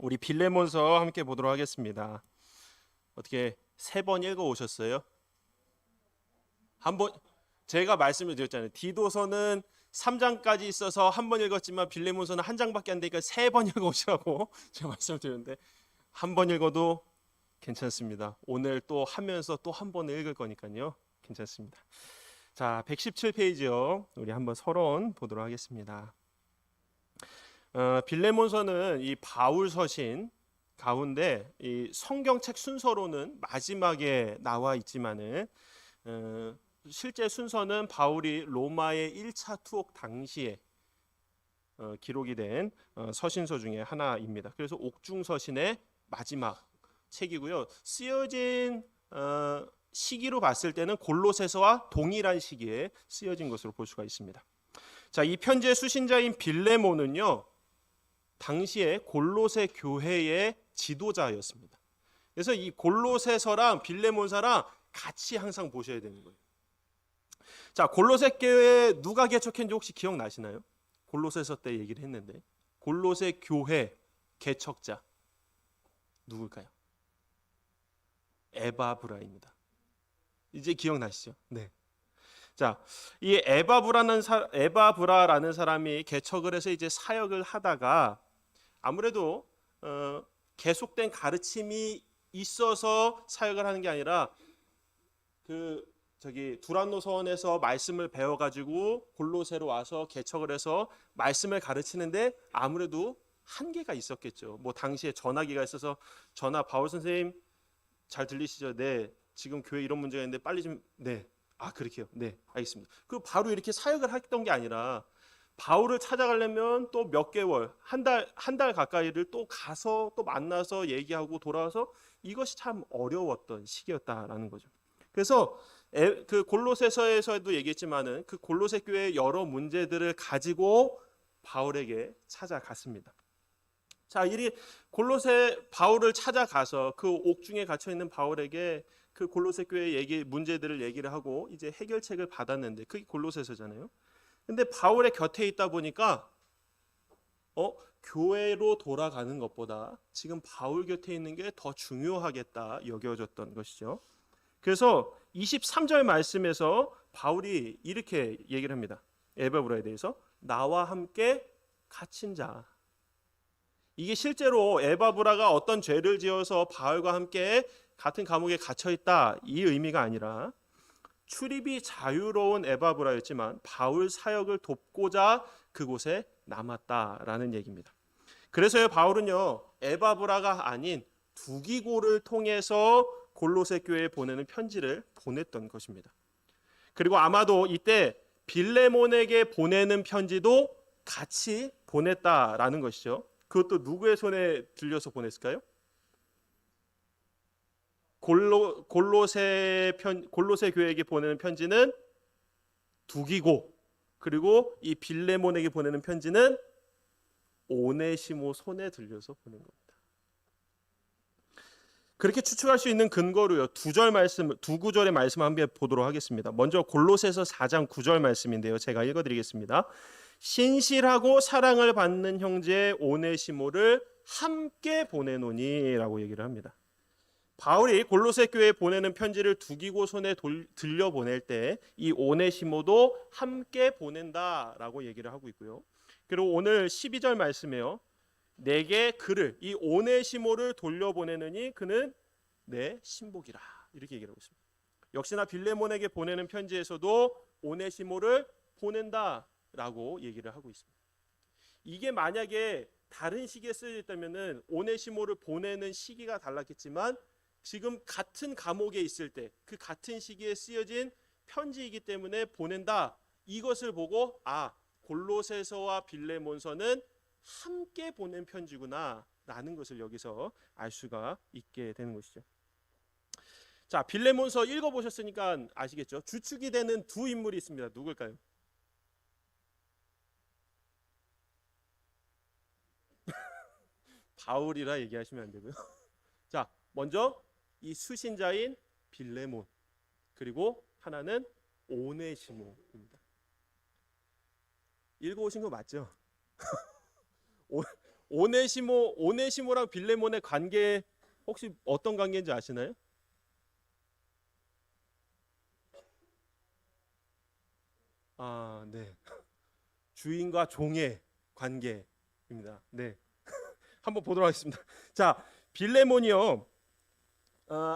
우리 빌레몬서 함께 보도록 하겠습니다. 어떻게 세 번 읽어 오셨어요? 한 번 제가 말씀을 드렸잖아요. 디도서는 3장까지 있어서 한 번 읽었지만 빌레몬서는 한 장밖에 안 되니까 세 번 읽어 오시라고 제가 말씀을 드렸는데 한 번 읽어도 괜찮습니다. 오늘 또 하면서 또 한 번 읽을 거니까요. 괜찮습니다. 자, 117페이지요. 우리 한번 서론 보도록 하겠습니다. 빌레몬서는 이 바울 서신 가운데 이 성경책 순서로는 마지막에 나와 있지만은 실제 순서는 바울이 로마의 1차 투옥 당시에 기록이 된 서신서 중에 하나입니다. 그래서 옥중서신의 마지막 책이고요. 쓰여진 시기로 봤을 때는 골로새서와 동일한 시기에 쓰여진 것으로 볼 수가 있습니다. 자, 이 편지의 수신자인 빌레몬은요, 당시에 골로새 교회의 지도자였습니다. 그래서 이 골로새서랑 빌레몬서랑 같이 항상 보셔야 되는 거예요. 자, 골로새 교회 누가 개척했는지 혹시 기억나시나요? 골로새서 때 얘기를 했는데 골로새 교회 개척자 누굴까요? 에바브라입니다. 이제 기억나시죠? 네. 자, 이 에바브라라는 사람이 개척을 해서 이제 사역을 하다가 아무래도 계속된 가르침이 있어서 사역을 하는 게 아니라 두란노 서원에서 말씀을 배워가지고 골로새로 와서 개척을 해서 말씀을 가르치는데 아무래도 한계가 있었겠죠. 뭐 당시에 전화기가 있어서 전화 바울 선생님 잘 들리시죠? 네. 지금 교회 이런 문제가 있는데 빨리 좀 네. 아 그렇게요. 네. 알겠습니다. 그 바로 이렇게 사역을 했던 게 아니라 바울을 찾아가려면 또 몇 개월, 한 달 가까이를 또 가서 또 만나서 얘기하고 돌아와서 이것이 참 어려웠던 시기였다라는 거죠. 그래서 그 골로새서에서도 얘기했지만은 그 골로새 교회의 여러 문제들을 가지고 바울에게 찾아갔습니다. 자, 이리 골로새 바울을 찾아가서 그 옥중에 갇혀 있는 바울에게 그 골로새 교회의 문제들을 얘기를 하고 이제 해결책을 받았는데 그게 골로새서잖아요. 근데 바울의 곁에 있다 보니까 교회로 돌아가는 것보다 지금 바울 곁에 있는 게 더 중요하겠다 여겨졌던 것이죠. 그래서 23절 말씀에서 바울이 이렇게 얘기를 합니다. 에바브라에 대해서 나와 함께 갇힌 자. 이게 실제로 에바브라가 어떤 죄를 지어서 바울과 함께 같은 감옥에 갇혀 있다 이 의미가 아니라 출입이 자유로운 에바브라였지만 바울 사역을 돕고자 그곳에 남았다라는 얘기입니다. 그래서요 바울은요 에바브라가 아닌 두기고를 통해서 골로새 교회에 보내는 편지를 보냈던 것입니다. 그리고 아마도 이때 빌레몬에게 보내는 편지도 같이 보냈다라는 것이죠. 그것도 누구의 손에 들려서 보냈을까요? 골로새 교회에게 보내는 편지는 두기고, 그리고 이 빌레몬에게 보내는 편지는 오네시모 손에 들려서 보낸 겁니다. 그렇게 추측할 수 있는 근거로요. 두 구절의 말씀 함께 보도록 하겠습니다. 먼저 골로새서 4장 9절 말씀인데요. 제가 읽어드리겠습니다. 신실하고 사랑을 받는 형제 오네시모를 함께 보내노니라고 얘기를 합니다. 바울이 골로새 교회에 보내는 편지를 두기고 손에 들려 보낼 때 이 오네시모도 함께 보낸다라고 얘기를 하고 있고요. 그리고 오늘 12절 말씀에요. 내게 그를 이 오네시모를 돌려보내느니 그는 내 신복이라 이렇게 얘기를 하고 있습니다. 역시나 빌레몬에게 보내는 편지에서도 오네시모를 보낸다라고 얘기를 하고 있습니다. 이게 만약에 다른 시기에 쓰여 있다면은 오네시모를 보내는 시기가 달랐겠지만 지금 같은 감옥에 있을 때 그 같은 시기에 쓰여진 편지이기 때문에 보낸다. 이것을 보고 골로새서와 빌레몬서는 함께 보낸 편지구나 라는 것을 여기서 알 수가 있게 되는 것이죠. 자, 빌레몬서 읽어보셨으니까 아시겠죠? 주축이 되는 두 인물이 있습니다. 누굴까요? 바울이라 얘기하시면 안 되고요. 자, 먼저 이 수신자인 빌레몬, 그리고 하나는 오네시모입니다. 읽어오신 거 맞죠? 오네시모랑 빌레몬의 관계 혹시 어떤 관계인지 아시나요? 아, 네. 주인과 종의 관계입니다. 네. 한번 보도록 하겠습니다. 자, 빌레몬이요.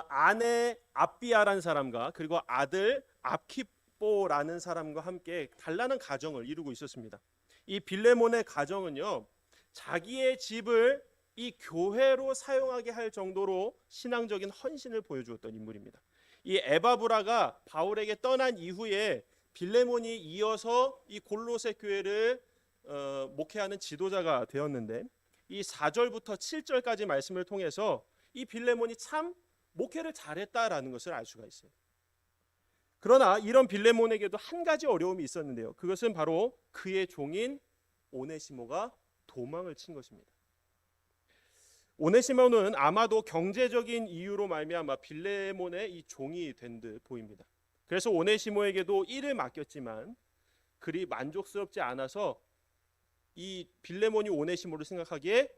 아내 압비아라는 사람과 그리고 아들 압키뽀라는 사람과 함께 단란한 가정을 이루고 있었습니다. 이 빌레몬의 가정은요, 자기의 집을 이 교회로 사용하게 할 정도로 신앙적인 헌신을 보여주었던 인물입니다. 이 에바브라가 바울에게 떠난 이후에 빌레몬이 이어서 이 골로새 교회를 목회하는 지도자가 되었는데, 이 4절부터 7절까지 말씀을 통해서 이 빌레몬이 참 목회를 잘했다라는 것을 알 수가 있어요. 그러나 이런 빌레몬에게도 한 가지 어려움이 있었는데요. 그것은 바로 그의 종인 오네시모가 도망을 친 것입니다. 오네시모는 아마도 경제적인 이유로 말미암아 빌레몬의 이 종이 된 듯 보입니다. 그래서 오네시모에게도 일을 맡겼지만 그리 만족스럽지 않아서 이 빌레몬이 오네시모를 생각하기에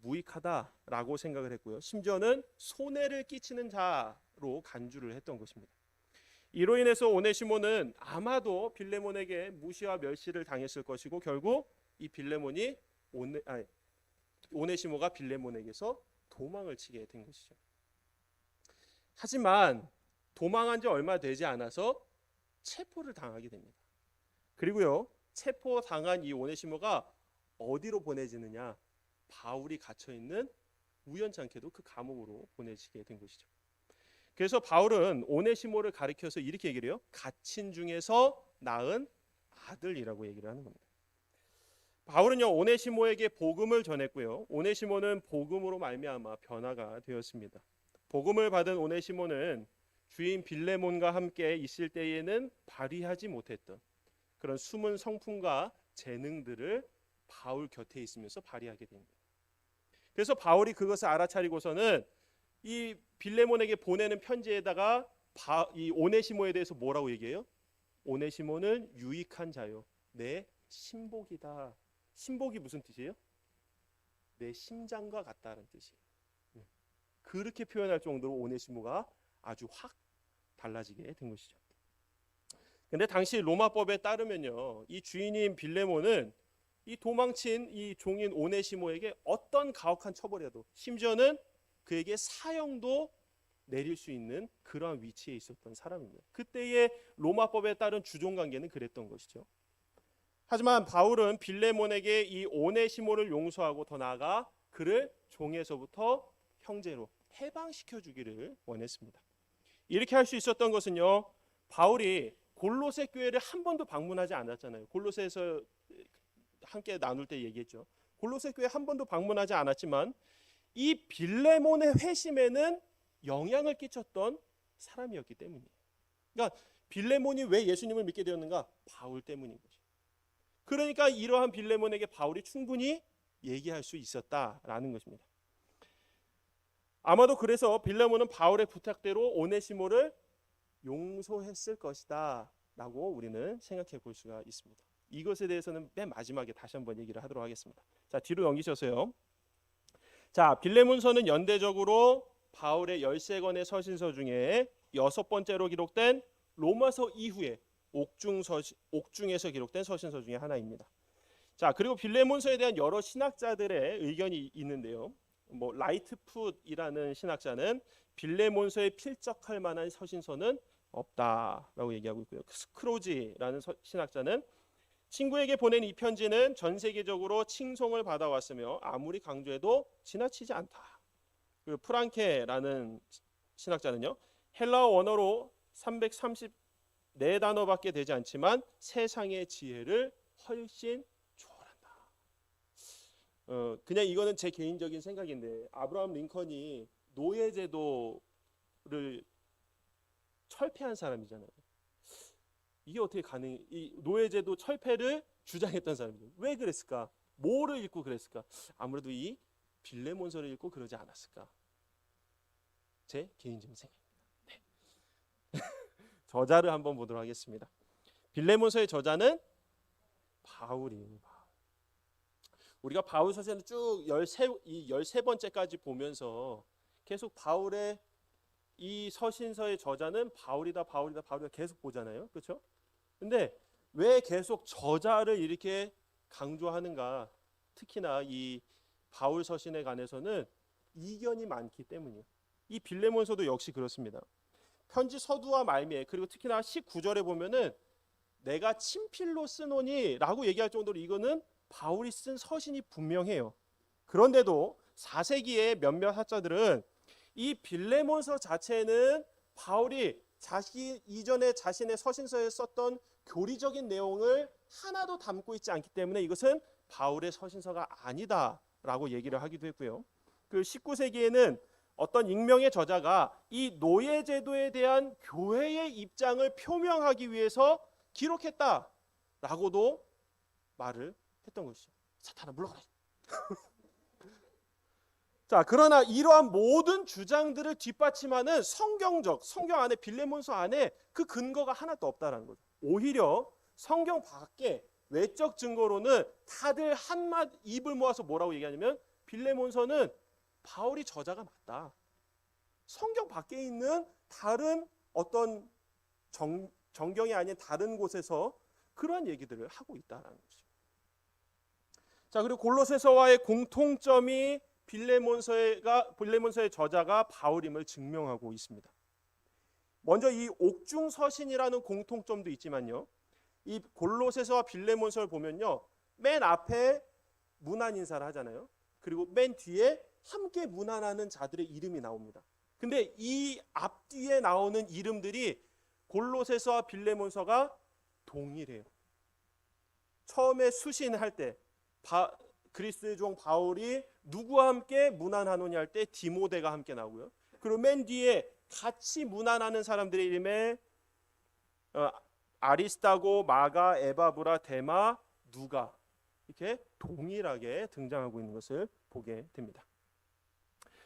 무익하다라고 생각을 했고요. 심지어는 손해를 끼치는 자로 간주를 했던 것입니다. 이로 인해서 오네시모는 아마도 빌레몬에게 무시와 멸시를 당했을 것이고 결국 이 빌레몬이 오네시모가 빌레몬에게서 도망을 치게 된 것이죠. 하지만 도망한 지 얼마 되지 않아서 체포를 당하게 됩니다. 그리고요, 체포당한 이 오네시모가 어디로 보내지느냐? 바울이 갇혀있는 우연찮게도 그 감옥으로 보내지게 된 것이죠. 그래서 바울은 오네시모를 가리켜서 이렇게 얘기를 해요. 갇힌 중에서 낳은 아들이라고 얘기를 하는 겁니다. 바울은요, 오네시모에게 복음을 전했고요. 오네시모는 복음으로 말미암아 변화가 되었습니다. 복음을 받은 오네시모는 주인 빌레몬과 함께 있을 때에는 발휘하지 못했던 그런 숨은 성품과 재능들을 바울 곁에 있으면서 발휘하게 됩니다. 그래서 바울이 그것을 알아차리고서는 이 빌레몬에게 보내는 편지에다가 이 오네시모에 대해서 뭐라고 얘기해요? 오네시모는 유익한 자요, 내 신복이다. 신복이 무슨 뜻이에요? 내 심장과 같다는 뜻이에요. 그렇게 표현할 정도로 오네시모가 아주 확 달라지게 된 것이죠. 근데 당시 로마법에 따르면요, 이 주인인 빌레몬은 이 도망친 이 종인 오네시모에게 어떤 가혹한 처벌이라도, 심지어는 그에게 사형도 내릴 수 있는 그러한 위치에 있었던 사람입니다. 그때의 로마법에 따른 주종관계는 그랬던 것이죠. 하지만 바울은 빌레몬에게 이 오네시모를 용서하고 더 나아가 그를 종에서부터 형제로 해방시켜 주기를 원했습니다. 이렇게 할 수 있었던 것은요, 바울이 골로새 교회를 한 번도 방문하지 않았잖아요. 골로새에서 함께 나눌 때 얘기했죠. 골로새 교회 한 번도 방문하지 않았지만 이 빌레몬의 회심에는 영향을 끼쳤던 사람이었기 때문이에요. 그러니까 빌레몬이 왜 예수님을 믿게 되었는가? 바울 때문인 거죠. 그러니까 이러한 빌레몬에게 바울이 충분히 얘기할 수 있었다라는 것입니다. 아마도 그래서 빌레몬은 바울의 부탁대로 오네시모를 용서했을 것이다 라고 우리는 생각해 볼 수가 있습니다. 이것에 대해서는 맨 마지막에 다시 한번 얘기를 하도록 하겠습니다. 자, 뒤로 넘기셔서요. 자, 빌레몬서는 연대적으로 바울의 13권의 서신서 중에 6번째로 기록된 로마서 이후에 옥중에서 기록된 서신서 중에 하나입니다. 자, 그리고 빌레몬서에 대한 여러 신학자들의 의견이 있는데요. 라이트풋이라는 신학자는 빌레몬서에 필적할 만한 서신서는 없다라고 얘기하고 있고요. 스크로지라는 신학자는 친구에게 보낸 이 편지는 전 세계적으로 칭송을 받아왔으며 아무리 강조해도 지나치지 않다. 그리고 프랑케라는 신학자는요, 헬라어 원어로 334단어밖에 되지 않지만 세상의 지혜를 훨씬 초월한다. 그냥 이거는 제 개인적인 생각인데, 아브라함 링컨이 노예제도를 철폐한 사람이잖아요. 이게 어떻게 가능해? 이 노예제도 철폐를 주장했던 사람이죠. 왜 그랬을까? 뭐를 읽고 그랬을까? 아무래도 이 빌레몬서를 읽고 그러지 않았을까? 제 개인적인 생각입니다. 네. 저자를 한번 보도록 하겠습니다. 빌레몬서의 저자는 바울이에요. 우리가 바울 서신을 쭉 13번째까지 보면서 계속 바울의 이 서신서의 저자는 바울이다 계속 보잖아요. 그렇죠? 근데 왜 계속 저자를 이렇게 강조하는가? 특히나 이 바울 서신에 관해서는 이견이 많기 때문이에요. 이 빌레몬서도 역시 그렇습니다. 편지 서두와 말미에, 그리고 특히나 19절에 보면은 내가 친필로 쓰노니 라고 얘기할 정도로 이거는 바울이 쓴 서신이 분명해요. 그런데도 4세기의 몇몇 학자들은 이 빌레몬서 자체는 바울이 이전에 자신의 서신서에 썼던 교리적인 내용을 하나도 담고 있지 않기 때문에 이것은 바울의 서신서가 아니다라고 얘기를 하기도 했고요. 그 19세기에는 어떤 익명의 저자가 이 노예제도에 대한 교회의 입장을 표명하기 위해서 기록했다라고도 말을 했던 것이죠. 사탄아 물러가라. 자, 그러나 이러한 모든 주장들을 뒷받침하는 성경 안에, 빌레몬서 안에 그 근거가 하나도 없다라는 거죠. 오히려 성경 밖에 외적 증거로는 다들 한맛 입을 모아서 뭐라고 얘기하냐면 빌레몬서는 바울이 저자가 맞다. 성경 밖에 있는 다른 어떤 정경이 아닌 다른 곳에서 그러한 얘기들을 하고 있다라는 거죠. 자, 그리고 골로새서와의 공통점이 빌레몬서의 저자가 바울임을 증명하고 있습니다. 먼저 이 옥중서신이라는 공통점도 있지만요. 이 골로새서와 빌레몬서를 보면요. 맨 앞에 문안 인사를 하잖아요. 그리고 맨 뒤에 함께 문안하는 자들의 이름이 나옵니다. 근데 이 앞뒤에 나오는 이름들이 골로새서와 빌레몬서가 동일해요. 처음에 수신할 때 그리스도의 종 바울이 누구와 함께 문안하노니 할 때 디모데가 함께 나오고요. 그리고 맨 뒤에 같이 문안하는 사람들의 이름에 아리스타고, 마가, 에바브라, 데마, 누가 이렇게 동일하게 등장하고 있는 것을 보게 됩니다.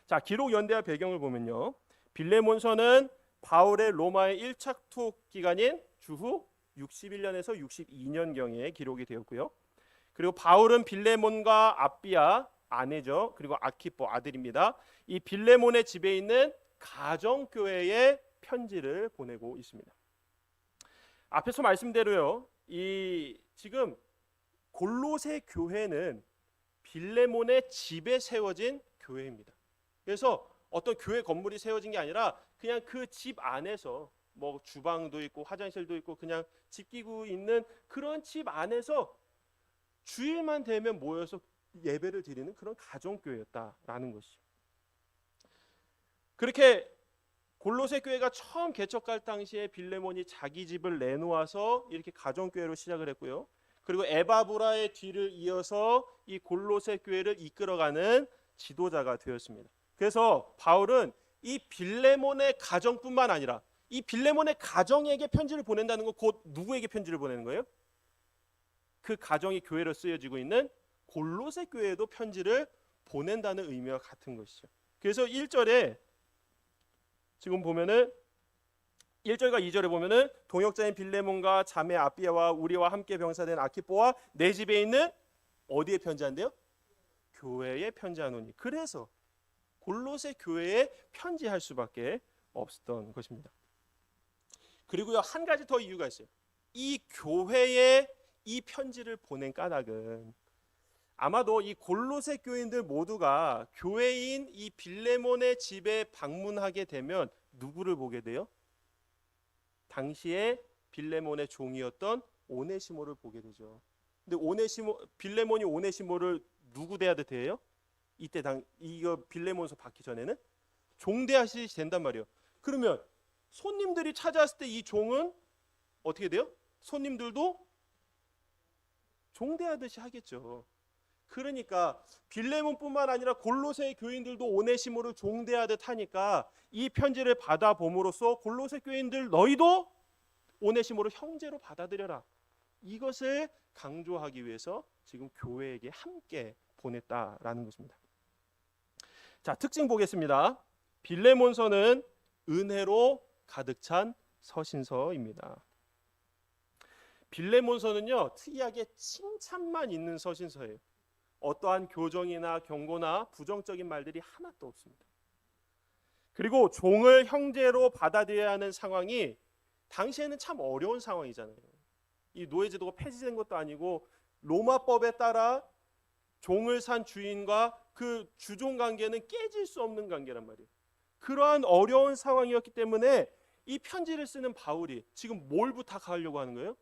자, 기록 연대와 배경을 보면요. 빌레몬서는 바울의 로마의 1차 투옥 기간인 주후 61년에서 62년경에 기록이 되었고요. 그리고 바울은 빌레몬과 아비아 아내죠. 그리고 아키포 아들입니다. 이 빌레몬의 집에 있는 가정교회에 편지를 보내고 있습니다. 앞에서 말씀대로요. 이 지금 골로새 교회는 빌레몬의 집에 세워진 교회입니다. 그래서 어떤 교회 건물이 세워진 게 아니라 그냥 그 집 안에서 뭐 주방도 있고 화장실도 있고 그냥 집기구 있는 그런 집 안에서 주일만 되면 모여서 예배를 드리는 그런 가정교회였다라는 것이죠. 그렇게 골로새 교회가 처음 개척할 당시에 빌레몬이 자기 집을 내놓아서 이렇게 가정교회로 시작을 했고요. 그리고 에바브라의 뒤를 이어서 이 골로새 교회를 이끌어가는 지도자가 되었습니다. 그래서 바울은 이 빌레몬의 가정뿐만 아니라 이 빌레몬의 가정에게 편지를 보낸다는 건 곧 누구에게 편지를 보내는 거예요? 그 가정이 교회로 쓰여지고 있는 골로새 교회에도 편지를 보낸다는 의미와 같은 것이죠. 그래서 1절에 지금 보면은 1절과 2절에 보면은 동역자인 빌레몬과 자매 아비아와 우리와 함께 병사된 아키포와 내 집에 있는 어디에 편지한대요? 교회에 편지하노니. 그래서 골로새 교회에 편지할 수밖에 없었던 것입니다. 그리고요, 한 가지 더 이유가 있어요. 이 교회에 이 편지를 보낸 까닭은 아마도 이 골로새 교인들 모두가 교회인 이 빌레몬의 집에 방문하게 되면 누구를 보게 돼요? 당시에 빌레몬의 종이었던 오네시모를 보게 되죠. 근데 빌레몬이 오네시모를 누구 대하듯 대해요? 이때 이거 빌레몬서 받기 전에는 종 대하시 된단 말이에요. 그러면 손님들이 찾아왔을 때 이 종은 어떻게 돼요? 손님들도 종 대하듯이 하겠죠. 그러니까 빌레몬뿐만 아니라 골로새 교인들도 오네시모를 종대하듯 하니까 이 편지를 받아봄으로써 골로새 교인들 너희도 오네시모를 형제로 받아들여라. 이것을 강조하기 위해서 지금 교회에게 함께 보냈다라는 것입니다. 자, 특징 보겠습니다. 빌레몬서는 은혜로 가득 찬 서신서입니다. 빌레몬서는요, 특이하게 칭찬만 있는 서신서예요. 어떠한 교정이나 경고나 부정적인 말들이 하나도 없습니다. 그리고 종을 형제로 받아들여야 하는 상황이 당시에는 참 어려운 상황이잖아요. 이 노예제도가 폐지된 것도 아니고 로마법에 따라 종을 산 주인과 그 주종 관계는 깨질 수 없는 관계란 말이에요. 그러한 어려운 상황이었기 때문에 이 편지를 쓰는 바울이 지금 뭘 부탁하려고 하는 거예요?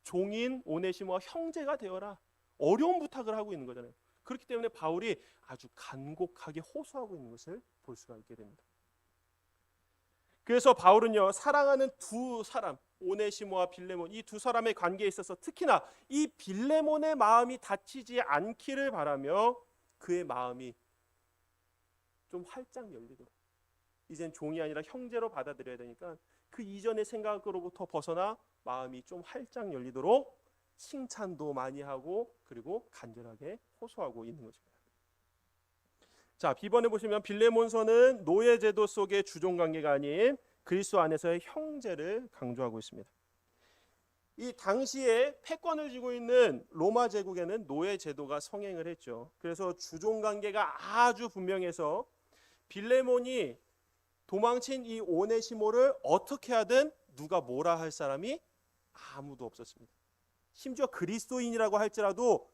종인 오네시모와 형제가 되어라. 어려운 부탁을 하고 있는 거잖아요. 그렇기 때문에 바울이 아주 간곡하게 호소하고 있는 것을 볼 수가 있게 됩니다. 그래서 바울은요, 사랑하는 두 사람, 오네시모와 빌레몬, 이 두 사람의 관계에 있어서 특히나 이 빌레몬의 마음이 다치지 않기를 바라며 그의 마음이 좀 활짝 열리도록, 이젠 종이 아니라 형제로 받아들여야 되니까 그 이전의 생각으로부터 벗어나 마음이 좀 활짝 열리도록 칭찬도 많이 하고 그리고 간절하게 호소하고 있는 것입니다. 자, B번에 보시면 빌레몬서는 노예제도 속의 주종관계가 아닌 그리스도 안에서의 형제를 강조하고 있습니다. 이 당시에 패권을 쥐고 있는 로마 제국에는 노예제도가 성행을 했죠. 그래서 주종관계가 아주 분명해서 빌레몬이 도망친 이 오네시모를 어떻게 하든 누가 뭐라 할 사람이 아무도 없었습니다. 심지어 그리스도인이라고 할지라도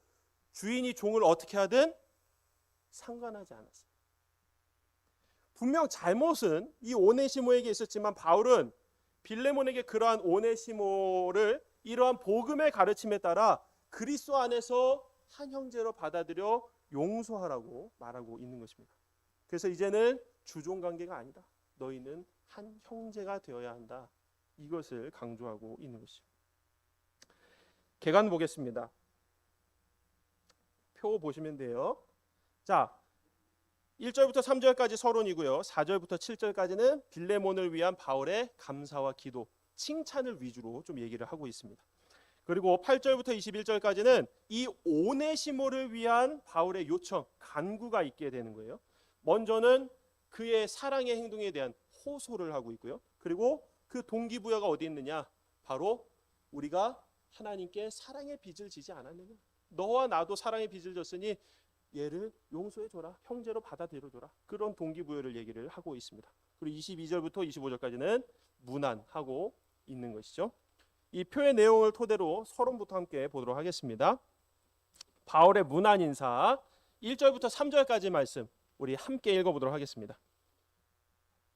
주인이 종을 어떻게 하든 상관하지 않았어요. 분명 잘못은 이 오네시모에게 있었지만 바울은 빌레몬에게 그러한 오네시모를 이러한 복음의 가르침에 따라 그리스도 안에서 한 형제로 받아들여 용서하라고 말하고 있는 것입니다. 그래서 이제는 주종관계가 아니다. 너희는 한 형제가 되어야 한다. 이것을 강조하고 있는 것이죠. 개관 보겠습니다. 표 보시면 돼요. 자, 1절부터 3절까지 서론이고요. 4절부터 7절까지는 빌레몬을 위한 바울의 감사와 기도, 칭찬을 위주로 좀 얘기를 하고 있습니다. 그리고 8절부터 21절까지는 이 오네시모를 위한 바울의 요청, 간구가 있게 되는 거예요. 먼저는 그의 사랑의 행동에 대한 호소를 하고 있고요. 그리고 그 동기부여가 어디 있느냐? 바로 우리가 하나님께 사랑의 빚을 지지 않았느냐? 너와 나도 사랑의 빚을 졌으니 얘를 용서해줘라. 형제로 받아들여줘라. 그런 동기부여를 얘기를 하고 있습니다. 그리고 22절부터 25절까지는 문안하고 있는 것이죠. 이 표의 내용을 토대로 서론부터 함께 보도록 하겠습니다. 바울의 문안 인사 1절부터 3절까지 말씀 우리 함께 읽어보도록 하겠습니다.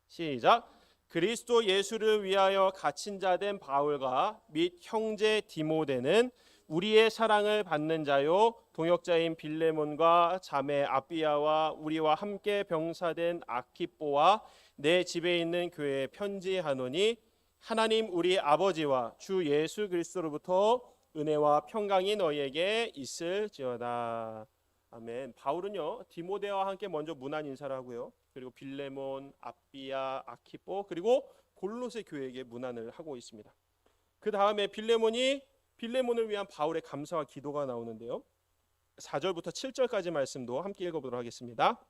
시작. 그리스도 예수를 위하여 갇힌 자 된 바울과 및 형제 디모데는 우리의 사랑을 받는 자요 동역자인 빌레몬과 자매 아비아와 우리와 함께 병사된 아키뽀와 내 집에 있는 교회에 편지하노니 하나님 우리 아버지와 주 예수 그리스도로부터 은혜와 평강이 너희에게 있을지어다. 아멘. 바울은요 디모데와 함께 먼저 문안 인사를 하고요. 그리고 빌레몬, 아비아, 아키뽀 그리고 골로새 교회에게 문안을 하고 있습니다. 그 다음에 빌레몬을 위한 바울의 감사와 기도가 나오는데요. 4절부터 7절까지 말씀도 함께 읽어보도록 하겠습니다.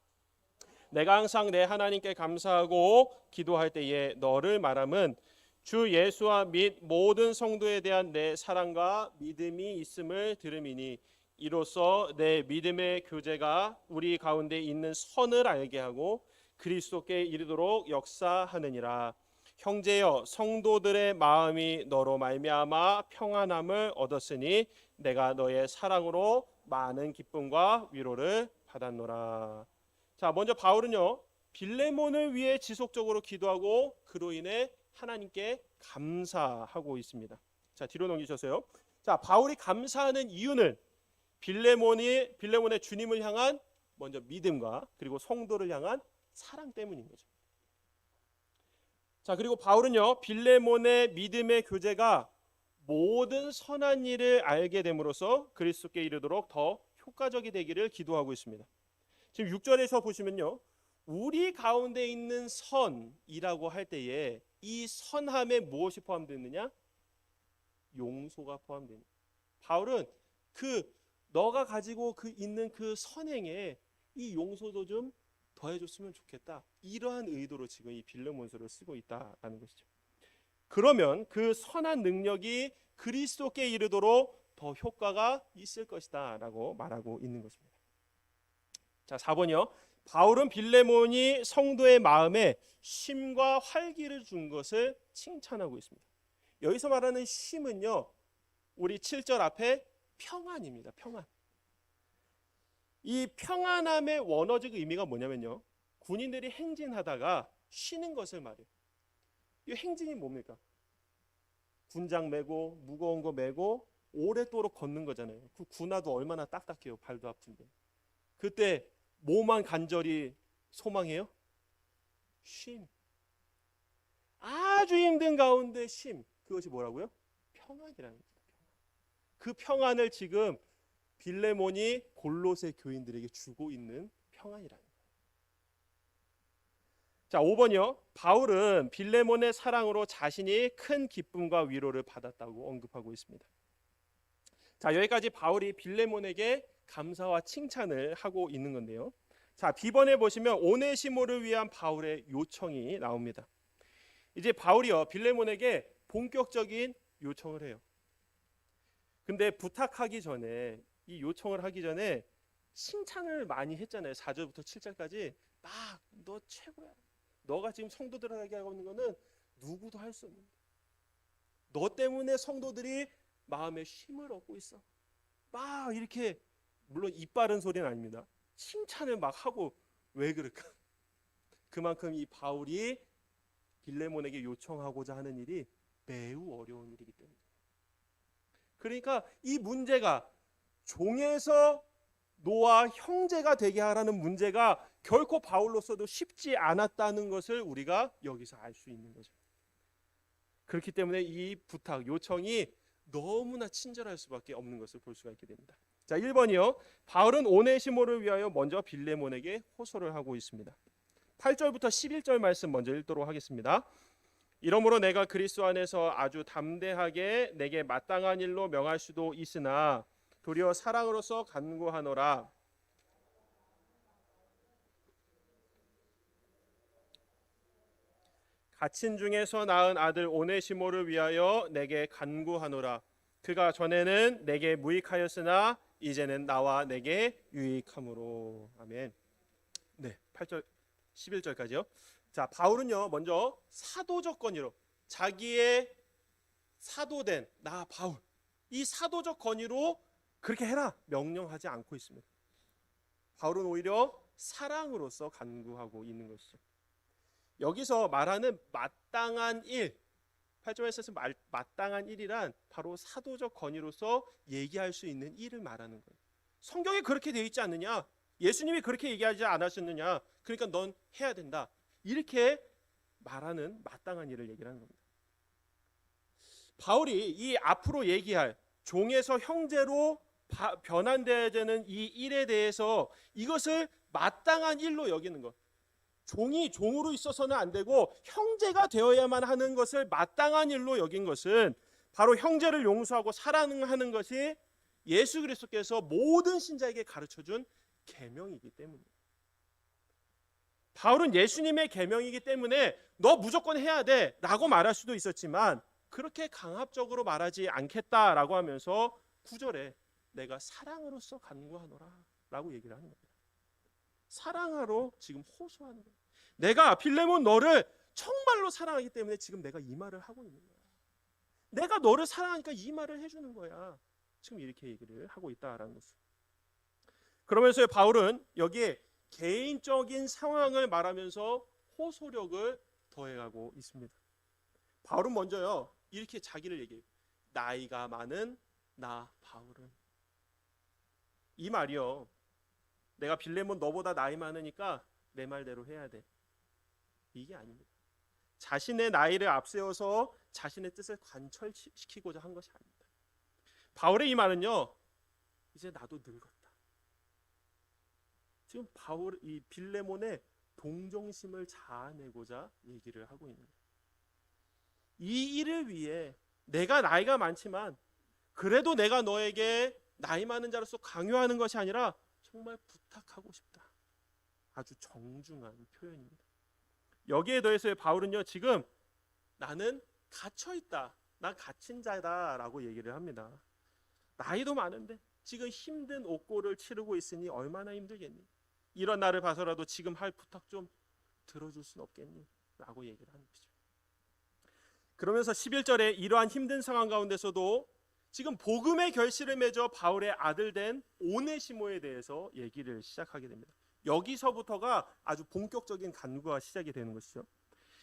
내가 항상 내 하나님께 감사하고 기도할 때에 너를 말함은 주 예수와 및 모든 성도에 대한 내 사랑과 믿음이 있음을 들음이니 이로써 내 믿음의 교제가 우리 가운데 있는 선을 알게 하고 그리스도께 이르도록 역사하느니라. 형제여 성도들의 마음이 너로 말미암아 평안함을 얻었으니 내가 너의 사랑으로 많은 기쁨과 위로를 받았노라. 자, 먼저 바울은요 빌레몬을 위해 지속적으로 기도하고 그로 인해 하나님께 감사하고 있습니다. 자, 뒤로 넘기셔서요. 자, 바울이 감사하는 이유는 빌레몬의 주님을 향한 먼저 믿음과 그리고 성도를 향한 사랑 때문인 거죠. 자, 그리고 바울은요 빌레몬의 믿음의 교제가 모든 선한 일을 알게 됨으로써 그리스도께 이르도록 더 효과적이 되기를 기도하고 있습니다. 지금 6절에서 보시면요 우리 가운데 있는 선이라고 할 때에 이 선함에 무엇이 포함되느냐? 용서가 포함됩니다. 바울은 너가 가지고 있는 그 선행에 이 용서도 좀 더해줬으면 좋겠다. 이러한 의도로 지금 이 빌레몬서를 쓰고 있다라는 것이죠. 그러면 그 선한 능력이 그리스도께 이르도록 더 효과가 있을 것이다 라고 말하고 있는 것입니다. 자, 4번이요. 바울은 빌레몬이 성도의 마음에 쉼과 활기를 준 것을 칭찬하고 있습니다. 여기서 말하는 쉼은요, 우리 7절 앞에 평안입니다. 평안. 이 평안함의 원어적 의미가 뭐냐면요, 군인들이 행진하다가 쉬는 것을 말해요. 이 행진이 뭡니까? 군장 메고 무거운 거 메고 오랫도록 걷는 거잖아요. 그 군화도 얼마나 딱딱해요. 발도 아픈데. 그때 뭐만 간절히 소망해요? 쉼. 아주 힘든 가운데 쉼. 그것이 뭐라고요? 평안이라는 거죠. 그 평안을 지금 빌레몬이 골로새 교인들에게 주고 있는 평안이라는 거예요. 자, 5번이요. 바울은 빌레몬의 사랑으로 자신이 큰 기쁨과 위로를 받았다고 언급하고 있습니다. 자, 여기까지 바울이 빌레몬에게 감사와 칭찬을 하고 있는 건데요. 자, B번에 보시면 오네시모를 위한 바울의 요청이 나옵니다. 이제 바울이요, 빌레몬에게 본격적인 요청을 해요. 근데 부탁하기 전에, 이 요청을 하기 전에 칭찬을 많이 했잖아요. 4절부터 7절까지 막 너 최고야. 너가 지금 성도들에게 하고 있는 거는 누구도 할 수 없는. 너 때문에 성도들이 마음에 쉼을 얻고 있어. 막 이렇게, 물론 입 바른 소리는 아닙니다. 칭찬을 막 하고. 왜 그럴까? 그만큼 이 바울이 빌레몬에게 요청하고자 하는 일이 매우 어려운 일이기 때문에. 그러니까 이 문제가 종에서 노아 형제가 되게 하라는 문제가 결코 바울로서도 쉽지 않았다는 것을 우리가 여기서 알 수 있는 거죠. 그렇기 때문에 이 부탁, 요청이 너무나 친절할 수밖에 없는 것을 볼 수가 있게 됩니다. 자, 1번이요. 바울은 오네시모를 위하여 먼저 빌레몬에게 호소를 하고 있습니다. 8절부터 11절 말씀 먼저 읽도록 하겠습니다. 이러므로 내가 그리스도 안에서 아주 담대하게 내게 마땅한 일로 명할 수도 있으나 도리어 사랑으로서 간구하노라. 갇힌 중에서 낳은 아들 오네시모를 위하여 내게 간구하노라. 그가 전에는 내게 무익하였으나 이제는 나와 내게 유익함으로. 아멘. 네, 8절 11절까지요. 자, 바울은요, 먼저 사도적 권위로, 자기의 사도된 나 바울, 이 사도적 권위로 그렇게 해라 명령하지 않고 있습니다. 바울은 오히려 사랑으로서 간구하고 있는 것이죠. 여기서 말하는 마땅한 일, 8절에서 마땅한 일이란 바로 사도적 권위로서 얘기할 수 있는 일을 말하는 거예요. 성경에 그렇게 되어 있지 않느냐? 예수님이 그렇게 얘기하지 않으셨느냐? 그러니까 넌 해야 된다. 이렇게 말하는 마땅한 일을 얘기하는 겁니다. 바울이 이 앞으로 얘기할 종에서 형제로 변환되어야 되는 이 일에 대해서 이것을 마땅한 일로 여기는 것. 종이 종으로 있어서는 안 되고 형제가 되어야만 하는 것을 마땅한 일로 여긴 것은 바로 형제를 용서하고 사랑하는 것이 예수 그리스도께서 모든 신자에게 가르쳐준 계명이기 때문이에요. 바울은 예수님의 계명이기 때문에 너 무조건 해야 돼 라고 말할 수도 있었지만 그렇게 강압적으로 말하지 않겠다라고 하면서 9절에 내가 사랑으로서 간구하노라 라고 얘기를 하는 겁니다. 사랑하러 지금 호소하는 거예요. 내가 빌레몬 너를 정말로 사랑하기 때문에 지금 내가 이 말을 하고 있는 거야. 내가 너를 사랑하니까 이 말을 해주는 거야. 지금 이렇게 얘기를 하고 있다라는 것을. 그러면서 바울은 여기에 개인적인 상황을 말하면서 호소력을 더해가고 있습니다. 바울은 먼저요 이렇게 자기를 얘기해요. 나이가 많은 나 바울은. 이 말이요, 내가 빌레몬 너보다 나이 많으니까 내 말대로 해야 돼, 이게 아닙니다. 자신의 나이를 앞세워서 자신의 뜻을 관철시키고자 한 것이 아닙니다. 바울의 이 말은요, 이제 나도 늙었다. 지금 바울 이 빌레몬의 동정심을 자아내고자 얘기를 하고 있는 거예요. 이 일을 위해 내가 나이가 많지만 그래도 내가 너에게 나이 많은 자로서 강요하는 것이 아니라 정말 부탁하고 싶다. 아주 정중한 표현입니다. 여기에 더해서 바울은요 지금 나는 갇혀있다, 난 갇힌 자다 라고 얘기를 합니다. 나이도 많은데 지금 힘든 옥고를 치르고 있으니 얼마나 힘들겠니? 이런 나를 봐서라도 지금 할 부탁 좀 들어줄 순 없겠니? 라고 얘기를 하는 거죠. 그러면서 11절에 이러한 힘든 상황 가운데서도 지금 복음의 결실을 맺어 바울의 아들 된 오네시모에 대해서 얘기를 시작하게 됩니다. 여기서부터가 아주 본격적인 간구가 시작이 되는 것이죠.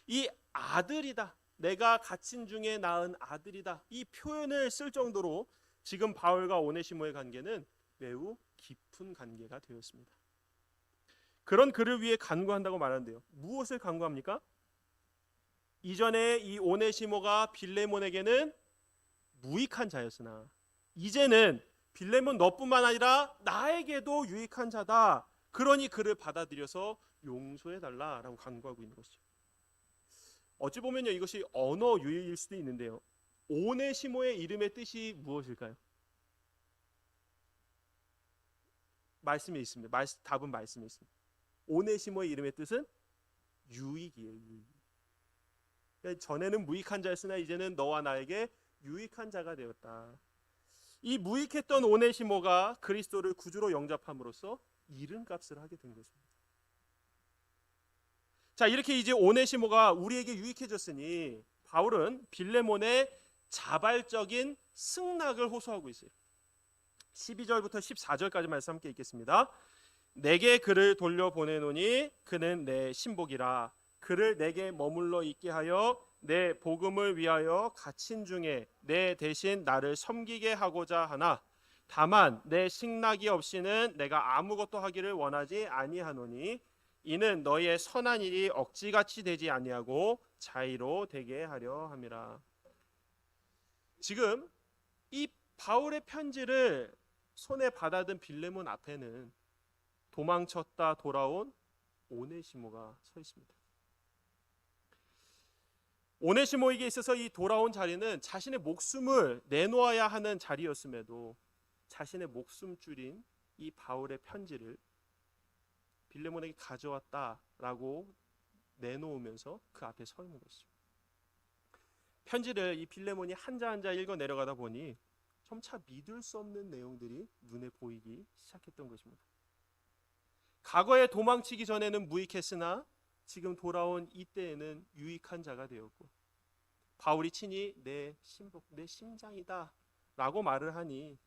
이 아들이다, 내가 갇힌 중에 낳은 아들이다, 이 표현을 쓸 정도로 지금 바울과 오네시모의 관계는 매우 깊은 관계가 되었습니다. 그런 그를 위해 간구한다고 말하는데요. 무엇을 간구합니까? 이전에 이 오네시모가 빌레몬에게는 무익한 자였으나 이제는 빌레몬 너뿐만 아니라 나에게도 유익한 자다. 그러니 그를 받아들여서 용서해달라라고 간구하고 있는 것이죠. 어찌 보면요, 이것이 언어 유희일 수도 있는데요. 오네시모의 이름의 뜻이 무엇일까요? 말씀에 있습니다. 답은 말씀에 있습니다. 오네시모의 이름의 뜻은 유익이에요. 유익. 그러니까 전에는 무익한 자였으나 이제는 너와 나에게 유익한 자가 되었다. 이 무익했던 오네시모가 그리스도를 구주로 영접함으로써 이름값을 하게 된 것입니다. 자, 이렇게 이제 오네시모가 우리에게 유익해졌으니 바울은 빌레몬의 자발적인 승낙을 호소하고 있어요. 12절부터 14절까지 말씀 함께 읽겠습니다. 내게 그를 돌려보내노니 그는 내 신복이라. 그를 내게 머물러 있게 하여 내 복음을 위하여 갇힌 중에 내 대신 나를 섬기게 하고자 하나 다만 내 승낙이 없이는 내가 아무것도 하기를 원하지 아니하노니 이는 너희의 선한 일이 억지같이 되지 아니하고 자의로 되게 하려 함이라. 지금 이 바울의 편지를 손에 받아든 빌레몬 앞에는 도망쳤다 돌아온 오네시모가 서 있습니다. 오네시모에게 있어서 이 돌아온 자리는 자신의 목숨을 내놓아야 하는 자리였음에도 자신의 목숨줄인 이 바울의 편지를 빌레몬에게 가져왔다라고 내놓으면서 그 앞에 서 있는 것이죠. 편지를 이 빌레몬이 한자 한자 읽어 내려가다 보니 점차 믿을 수 없는 내용들이 눈에 보이기 시작했던 것입니다. 과거에 도망치기 전에는 무익했으나 지금 돌아온 이때에는 유익한 자가 되었고 바울이 친히 내 신복, 내 심장이다 라고 말을 하니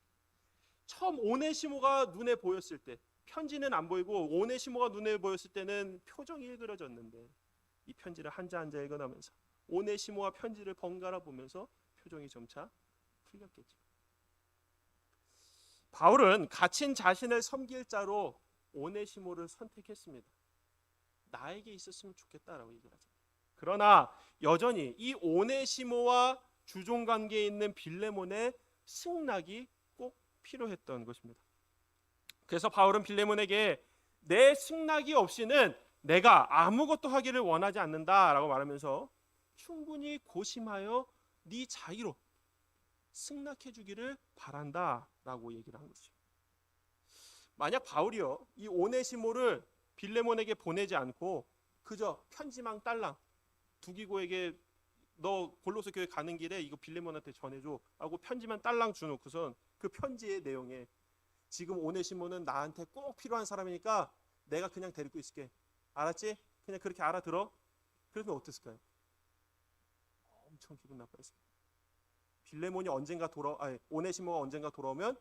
처음 오네시모가 눈에 보였을 때 편지는 안 보이고 오네시모가 눈에 보였을 때는 표정이 일그러졌는데 이 편지를 한자 한자 읽어나면서 오네시모와 편지를 번갈아 보면서 표정이 점차 풀렸겠죠. 바울은 갇힌 자신을 섬길 자로 오네시모를 선택했습니다. 나에게 있었으면 좋겠다라고 얘기를 하죠. 그러나 여전히 이 오네시모와 주종 관계에 있는 빌레몬의 승낙이 꼭 필요했던 것입니다. 그래서 바울은 빌레몬에게 내 승낙이 없이는 내가 아무것도 하기를 원하지 않는다라고 말하면서 충분히 고심하여 네 자의로 승낙해 주기를 바란다라고 얘기를 한 것이죠. 만약 바울이요 이 오네시모를 빌레몬에게 보내지 않고 그저 편지망 딸랑 두기고에게 너 골로새 교회 가는 길에 이거 빌레몬한테 전해줘 하고 편지만 딸랑 주놓고선 그 편지의 내용에 지금 오네시모는 나한테 꼭 필요한 사람이니까 내가 그냥 데리고 있을게. 알았지? 그냥 그렇게 알아들어. 그러면 어땠을까요? 엄청 기분 나빠했어요. 빌레몬이 오네시모가 언젠가 돌아오면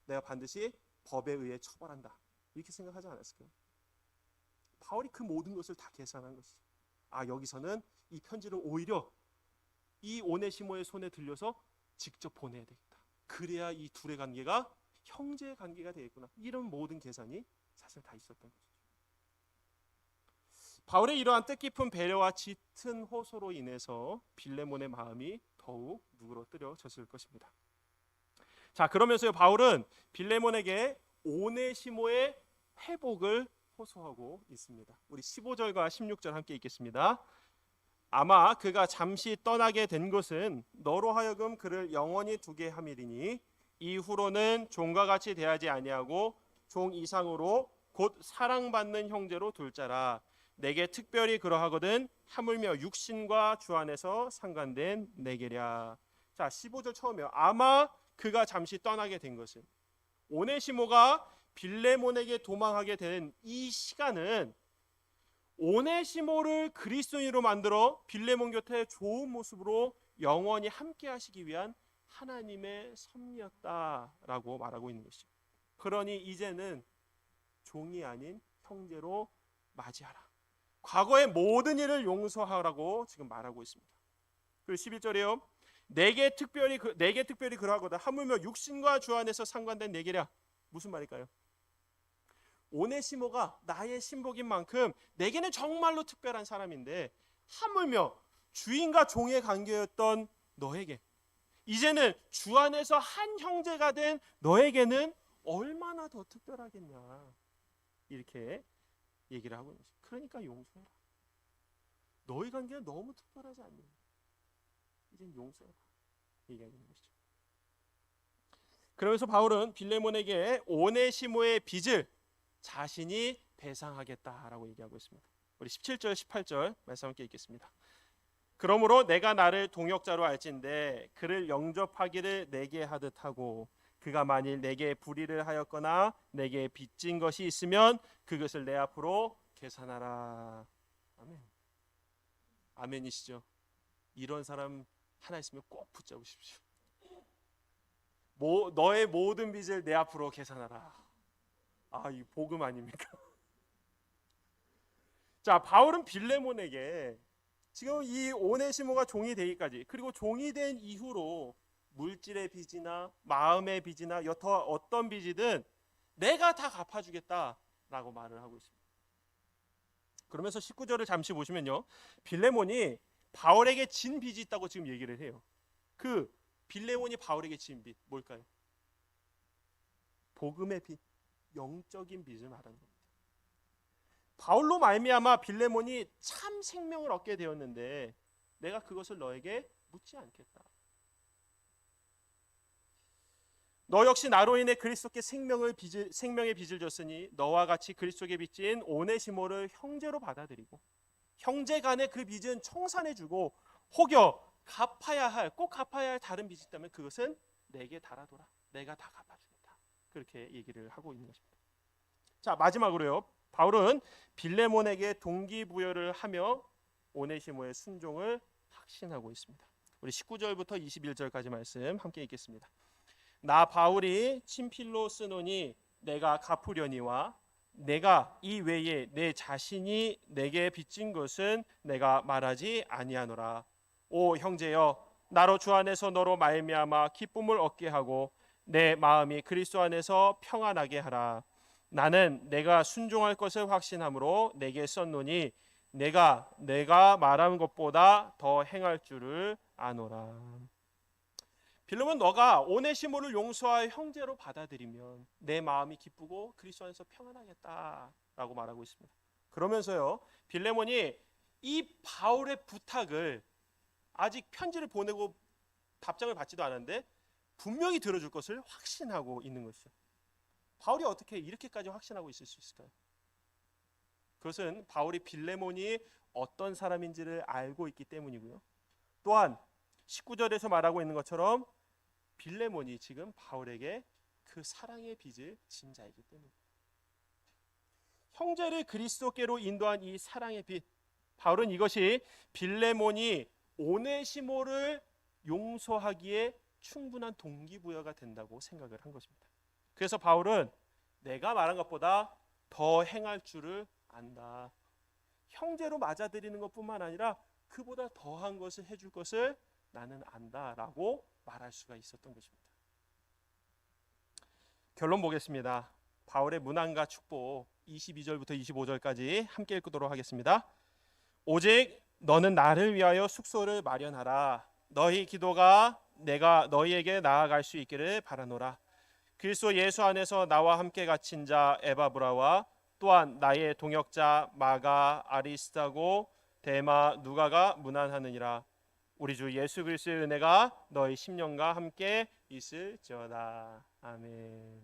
내가 반드시 법에 의해 처벌한다. 이렇게 생각하지 않았을까요? 바울이 그 모든 것을 다 계산한 것이죠. 여기서는 이 편지를 오히려 이 오네시모의 손에 들려서 직접 보내야 되겠다. 그래야 이 둘의 관계가 형제의 관계가 되겠구나. 이런 모든 계산이 사실 다 있었던 것이죠. 바울의 이러한 뜻깊은 배려와 짙은 호소로 인해서 빌레몬의 마음이 더욱 누그러뜨려졌을 것입니다. 자, 그러면서요 바울은 빌레몬에게 오네시모의 회복을 호소하고 있습니다. 우리 15절과 16절 함께 읽겠습니다. 아마 그가 잠시 떠나게 된 것은 너로 하여금 그를 영원히 두게 함이리니 이후로는 종과 같이 대하지 아니하고 종 이상으로 곧 사랑받는 형제로 둘 자라. 내게 특별히 그러하거든 하물며 육신과 주 안에서 상관된 내게랴. 자, 15절 처음이요. 아마 그가 잠시 떠나게 된 것은 오네시모가 빌레몬에게 도망하게 된 이 시간은 오네시모를 그리스도인으로 만들어 빌레몬 곁에 좋은 모습으로 영원히 함께 하시기 위한 하나님의 섭리였다라고 말하고 있는 것이죠. 그러니 이제는 종이 아닌 형제로 맞이하라. 과거의 모든 일을 용서하라고 지금 말하고 있습니다. 그리고 11절에요. 내게 특별히 그러하거든 하물며 육신과 주 안에서 상관된 내게랴. 무슨 말일까요? 오네시모가 나의 신복인 만큼 내게는 정말로 특별한 사람인데 하물며 주인과 종의 관계였던 너에게 이제는 주 안에서 한 형제가 된 너에게는 얼마나 더 특별하겠냐 이렇게 얘기를 하고 있는 거죠. 그러니까 용서해라. 너희 관계가 너무 특별하지 않니? 이젠 용서해라 얘기하는 것이죠. 그러면서 바울은 빌레몬에게 오네시모의 빚을 자신이 배상하겠다라고 얘기하고 있습니다. 우리 17절 18절 말씀 함께 읽겠습니다. 그러므로 내가 나를 동역자로 알진대 그를 영접하기를 내게 하듯 하고 그가 만일 내게 불의를 하였거나 내게 빚진 것이 있으면 그것을 내 앞으로 계산하라. 아멘. 아멘이시죠? 이런 사람 하나 있으면 꼭 붙잡으십시오. 너의 모든 빚을 내 앞으로 계산하라. 이 복음 아닙니까? 자, 바울은 빌레몬에게 지금 이 오네시모가 종이 되기까지 그리고 종이 된 이후로 물질의 빚이나 마음의 빚이나 여타 어떤 빚이든 내가 다 갚아주겠다라고 말을 하고 있습니다. 그러면서 19절을 잠시 보시면요, 빌레몬이 바울에게 진 빚이 있다고 지금 얘기를 해요. 그 빌레몬이 바울에게 진 빚 뭘까요? 복음의 빚, 영적인 빚을 말하는 겁니다. 바울로 말미암아 빌레몬이 참 생명을 얻게 되었는데 내가 그것을 너에게 묻지 않겠다. 너 역시 나로 인해 그리스도께 생명의 빚을 줬으니 너와 같이 그리스도께 빚진 오네시모를 형제로 받아들이고 형제 간의 그 빚은 청산해주고 혹여 꼭 갚아야 할 다른 빚이 있다면 그것은 내게 달아둬라. 내가 다 갚아주겠다. 그렇게 얘기를 하고 있는 것입니다. 자, 마지막으로요. 바울은 빌레몬에게 동기부여를 하며 오네시모의 순종을 확신하고 있습니다. 우리 19절부터 21절까지 말씀 함께 읽겠습니다. 나 바울이 친필로 쓰노니 내가 갚으려니와 내가 이 외에 내 자신이 내게 빚진 것은 내가 말하지 아니하노라. 오 형제여, 나로 주 안에서 너로 말미암아 기쁨을 얻게 하고 내 마음이 그리스도 안에서 평안하게 하라. 나는 내가 순종할 것을 확신함으로 내게 썼노니 내가 말한 것보다 더 행할 줄을 아노라. 빌레몬, 너가 오네시모를 용서할 형제로 받아들이면 내 마음이 기쁘고 그리스도 안에서 평안하겠다라고 말하고 있습니다. 그러면서요, 빌레몬이 이 바울의 부탁을 아직 편지를 보내고 답장을 받지도 않았는데 분명히 들어줄 것을 확신하고 있는 것이죠. 바울이 어떻게 이렇게까지 확신하고 있을 수 있을까요? 그것은 바울이 빌레몬이 어떤 사람인지를 알고 있기 때문이고요. 또한 19절에서 말하고 있는 것처럼 빌레몬이 지금 바울에게 그 사랑의 빚을 진 자이기 때문입니다. 형제를 그리스도께로 인도한 이 사랑의 빚, 바울은 이것이 빌레몬이 오네시모를 용서하기에 충분한 동기부여가 된다고 생각을 한 것입니다. 그래서 바울은 내가 말한 것보다 더 행할 줄을 안다. 형제로 맞아들이는 것뿐만 아니라 그보다 더한 것을 해줄 것을 나는 안다라고 말할 수가 있었던 것입니다. 결론 보겠습니다. 바울의 문안과 축복 22절부터 25절까지 함께 읽도록 하겠습니다. 오직 너는 나를 위하여 숙소를 마련하라. 너희 기도가 내가 너희에게 나아갈 수 있기를 바라노라. 그리스도 예수 안에서 나와 함께 갇힌 자 에바브라와 또한 나의 동역자 마가, 아리스타고, 데마, 누가가 문안하느니라. 우리 주 예수 그리스도의 은혜가 너희 심령과 함께 있을지어다. 아멘.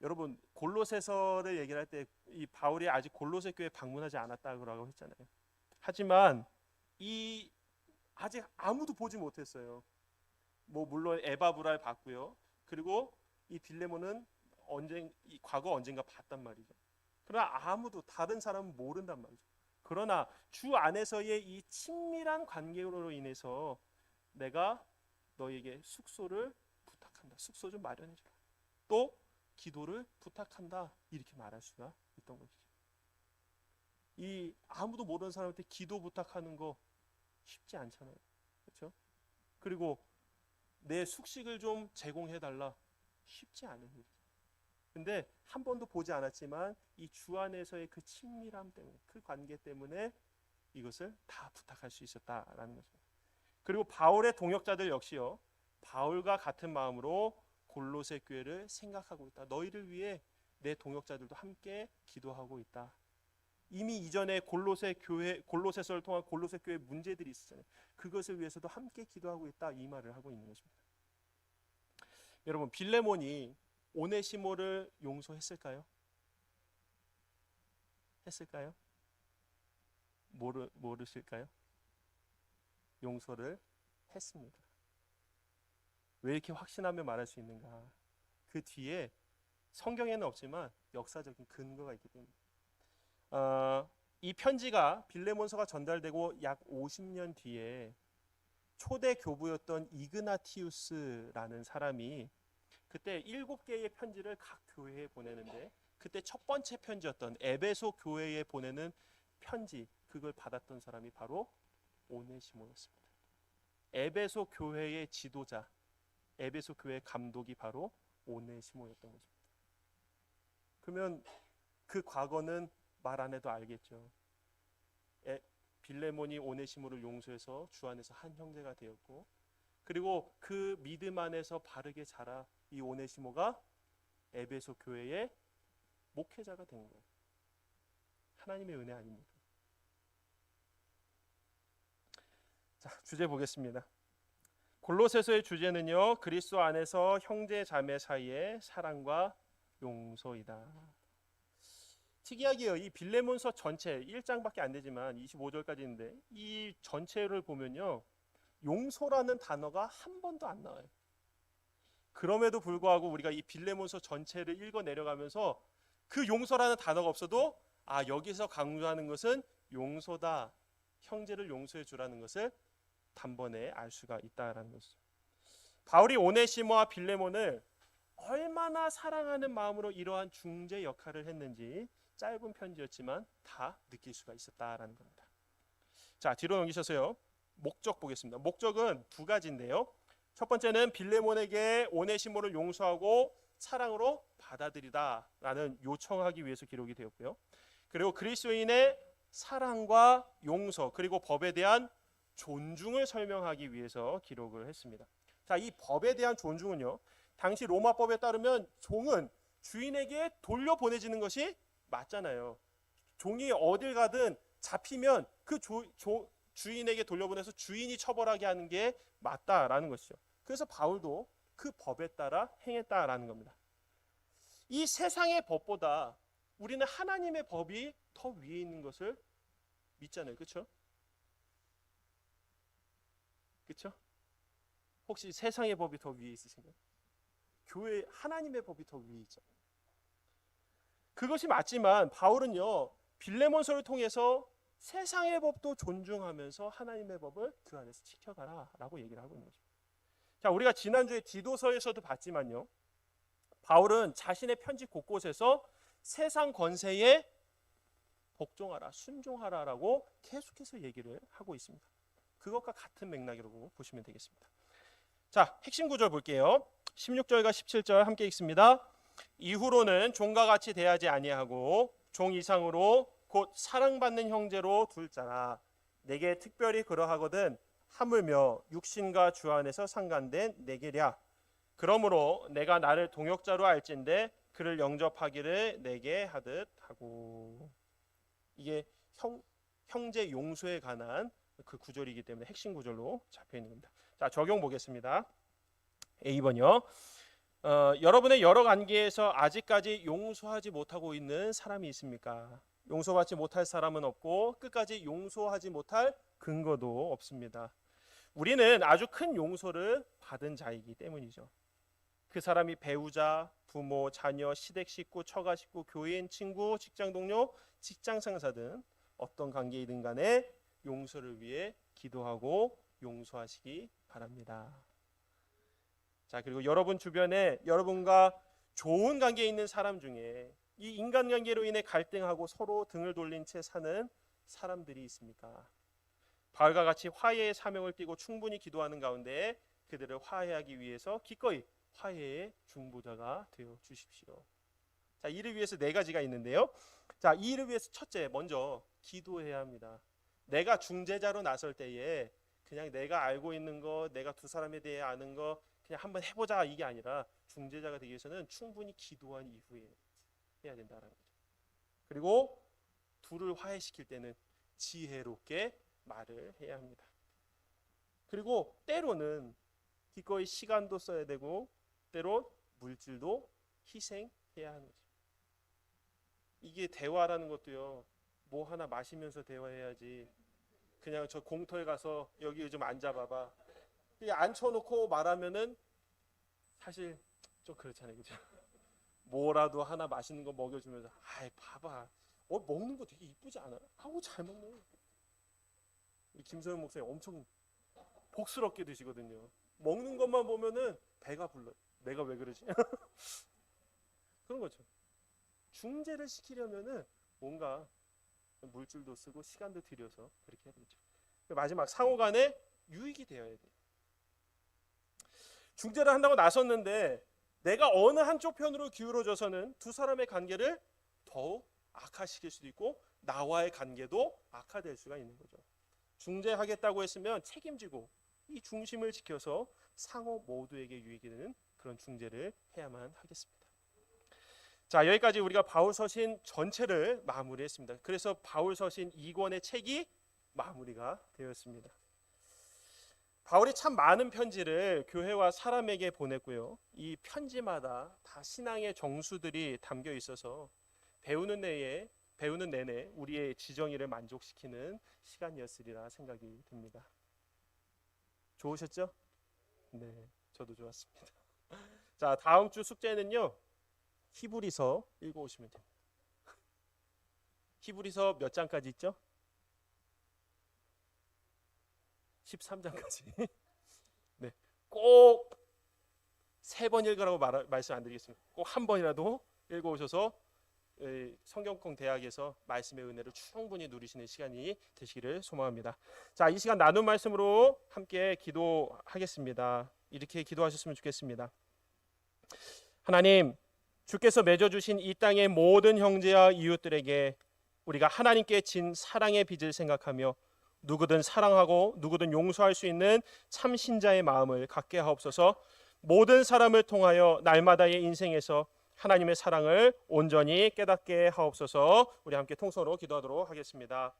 여러분, 골로새서를 얘기를 할 때 이 바울이 아직 골로새 교회 방문하지 않았다고 했잖아요. 하지만 이 아직 아무도 보지 못했어요. 물론 에바브라를 봤고요. 그리고 이 빌레몬은 이 과거 언젠가 봤단 말이죠. 그러나 아무도 다른 사람은 모른단 말이죠. 그러나 주 안에서의 이 친밀한 관계로 인해서 내가 너에게 숙소를 부탁한다. 숙소 좀 마련해 주라. 또 기도를 부탁한다. 이렇게 말할 수가 있던 것이죠. 이 아무도 모르는 사람한테 기도 부탁하는 거 쉽지 않잖아요. 그렇죠? 그리고 내 숙식을 좀 제공해 달라. 쉽지 않은 일이죠. 근데 한 번도 보지 않았지만 이 주 안에서의 그 친밀함 때문에, 그 관계 때문에 이것을 다 부탁할 수 있었다라는 것입니다. 그리고 바울의 동역자들 역시요, 바울과 같은 마음으로 골로새 교회를 생각하고 있다. 너희를 위해 내 동역자들도 함께 기도하고 있다. 이미 이전에 골로새서를 통한 골로새 교회 문제들이 있었잖아요. 그것을 위해서도 함께 기도하고 있다. 이 말을 하고 있는 것입니다. 여러분, 빌레몬이 오네시모를 용서했을까요? 했을까요? 모르실까요? 용서를 했습니다. 왜 이렇게 확신하며 말할 수 있는가? 그 뒤에 성경에는 없지만 역사적인 근거가 있기 때문에. 이 편지가 빌레몬서가 전달되고 약 50년 뒤에 초대 교부였던 이그나티우스라는 사람이 그때 7개의 편지를 각 교회에 보내는데, 그때 첫 번째 편지였던 에베소 교회에 보내는 편지, 그걸 받았던 사람이 바로 오네시모였습니다. 에베소 교회의 지도자, 에베소 교회 감독이 바로 오네시모였던 것입니다. 그러면 그 과거는 말 안 해도 알겠죠. 빌레몬이 오네시모를 용서해서 주 안에서 한 형제가 되었고, 그리고 그 믿음 안에서 바르게 자라 이 오네시모가 에베소 교회의 목회자가 된 거예요. 하나님의 은혜 아닙니까? 자, 주제 보겠습니다. 골로새서의 주제는요, 그리스도 안에서 형제 자매 사이의 사랑과 용서이다. 특이하게요, 이 빌레몬서 전체 1장밖에 안 되지만 25절까지 있는데 이 전체를 보면요, 용서라는 단어가 한 번도 안 나와요. 그럼에도 불구하고 우리가 이 빌레몬서 전체를 읽어 내려가면서 그 용서라는 단어가 없어도 여기서 강조하는 것은 용서다, 형제를 용서해 주라는 것을 단번에 알 수가 있다라는 것이죠. 바울이 오네시모와 빌레몬을 얼마나 사랑하는 마음으로 이러한 중재 역할을 했는지 짧은 편지였지만 다 느낄 수가 있었다라는 겁니다. 자, 뒤로 넘기셔서요, 목적 보겠습니다. 목적은 두 가지인데요. 첫 번째는 빌레몬에게 오네시모를 용서하고 사랑으로 받아들이다라는 요청하기 위해서 기록이 되었고요. 그리고 그리스도인의 사랑과 용서, 그리고 법에 대한 존중을 설명하기 위해서 기록을 했습니다. 자, 이 법에 대한 존중은요, 당시 로마법에 따르면 종은 주인에게 돌려보내지는 것이 맞잖아요. 종이 어딜 가든 잡히면 그 주인에게 돌려보내서 주인이 처벌하게 하는 게 맞다라는 것이죠. 그래서 바울도 그 법에 따라 행했다라는 겁니다. 이 세상의 법보다 우리는 하나님의 법이 더 위에 있는 것을 믿잖아요. 그렇죠? 그렇죠? 혹시 세상의 법이 더 위에 있으신가요? 교회 하나님의 법이 더 위에 있잖아요. 그것이 맞지만 바울은요, 빌레몬서를 통해서 세상의 법도 존중하면서 하나님의 법을 그 안에서 지켜가라라고 얘기를 하고 있는 거죠. 자, 우리가 지난주에 디도서에서도 봤지만요, 바울은 자신의 편지 곳곳에서 세상 권세에 복종하라, 순종하라라고 계속해서 얘기를 하고 있습니다. 그것과 같은 맥락이라고 보시면 되겠습니다. 자, 핵심 구절 볼게요. 16절과 17절 함께 읽습니다. 이후로는 종과 같이 대하지 아니하고 종 이상으로 곧 사랑받는 형제로 둘 자라. 내게 특별히 그러하거든 하물며 육신과 주 안에서 상간된 내게랴. 그러므로 내가 나를 동역자로 알진대 그를 영접하기를 내게 하듯 하고. 이게 형제 용서에 관한 그 구절이기 때문에 핵심 구절로 잡혀 있는 겁니다. 자, 적용 보겠습니다. A번이요. 여러분의 여러 관계에서 아직까지 용서하지 못하고 있는 사람이 있습니까? 용서받지 못할 사람은 없고 끝까지 용서하지 못할 근거도 없습니다. 우리는 아주 큰 용서를 받은 자이기 때문이죠. 그 사람이 배우자, 부모, 자녀, 시댁 식구, 처가 식구, 교인, 친구, 직장 동료, 직장 상사 등 어떤 관계이든 간에 용서를 위해 기도하고 용서하시기 바랍니다. 자, 그리고 여러분 주변에 여러분과 좋은 관계에 있는 사람 중에 이 인간관계로 인해 갈등하고 서로 등을 돌린 채 사는 사람들이 있습니까? 바울과 같이 화해의 사명을 띠고 충분히 기도하는 가운데 그들을 화해하기 위해서 기꺼이 화해의 중보자가 되어 주십시오. 자, 이를 위해서 네 가지가 있는데요. 자, 이 일을 위해서 첫째, 먼저 기도해야 합니다. 내가 중재자로 나설 때에 그냥 내가 알고 있는 거, 내가 두 사람에 대해 아는 거 그냥 한번 해보자 이게 아니라 중재자가 되기 위해서는 충분히 기도한 이후에 해야 된다는 거죠. 그리고 둘을 화해시킬 때는 지혜롭게 말을 해야 합니다. 그리고 때로는 기꺼이 시간도 써야 되고 때론 물질도 희생해야 하는 거죠. 이게 대화라는 것도요. 뭐 하나 마시면서 대화해야지. 그냥 저 공터에 가서 여기 좀 앉아봐봐. 그냥 앉혀놓고 말하면은 사실 좀 그렇잖아요, 그죠? 뭐라도 하나 맛있는 거 먹여주면서, 아이 봐봐, 먹는 거 되게 이쁘지 않아? 아우 잘 먹네. 우리 김소영 목사님 엄청 복스럽게 드시거든요. 먹는 것만 보면은 배가 불러요. 내가 왜 그러지? 그런 거죠. 중재를 시키려면은 뭔가 물질도 쓰고 시간도 들여서 그렇게 해야 되죠. 마지막 상호간에 유익이 되어야 돼요. 중재를 한다고 나섰는데 내가 어느 한쪽 편으로 기울어져서는 두 사람의 관계를 더욱 악화시킬 수도 있고 나와의 관계도 악화될 수가 있는 거죠. 중재하겠다고 했으면 책임지고 이 중심을 지켜서 상호 모두에게 유익이 되는 그런 중재를 해야만 하겠습니다. 자, 여기까지 우리가 바울서신 전체를 마무리했습니다. 그래서 바울서신 2권의 책이 마무리가 되었습니다. 바울이 참 많은 편지를 교회와 사람에게 보냈고요. 이 편지마다 다 신앙의 정수들이 담겨 있어서 배우는 내내 우리의 지정의를 만족시키는 시간이었으리라 생각이 듭니다. 좋으셨죠? 네, 저도 좋았습니다. 자, 다음 주 숙제는요. 히브리서 읽어오시면 됩니다. 히브리서 몇 장까지 있죠? 13장까지. 네, 꼭 3번 읽으라고 말씀 안 드리겠습니다. 꼭 한 번이라도 읽어오셔서 성경공 대학에서 말씀의 은혜를 충분히 누리시는 시간이 되시기를 소망합니다. 자, 이 시간 나눈 말씀으로 함께 기도하겠습니다. 이렇게 기도하셨으면 좋겠습니다. 하나님, 주께서 맺어주신 이 땅의 모든 형제와 이웃들에게 우리가 하나님께 진 사랑의 빚을 생각하며 누구든 사랑하고 누구든 용서할 수 있는 참 신자의 마음을 갖게 하옵소서. 모든 사람을 통하여 날마다의 인생에서 하나님의 사랑을 온전히 깨닫게 하옵소서. 우리 함께 통성으로 기도하도록 하겠습니다.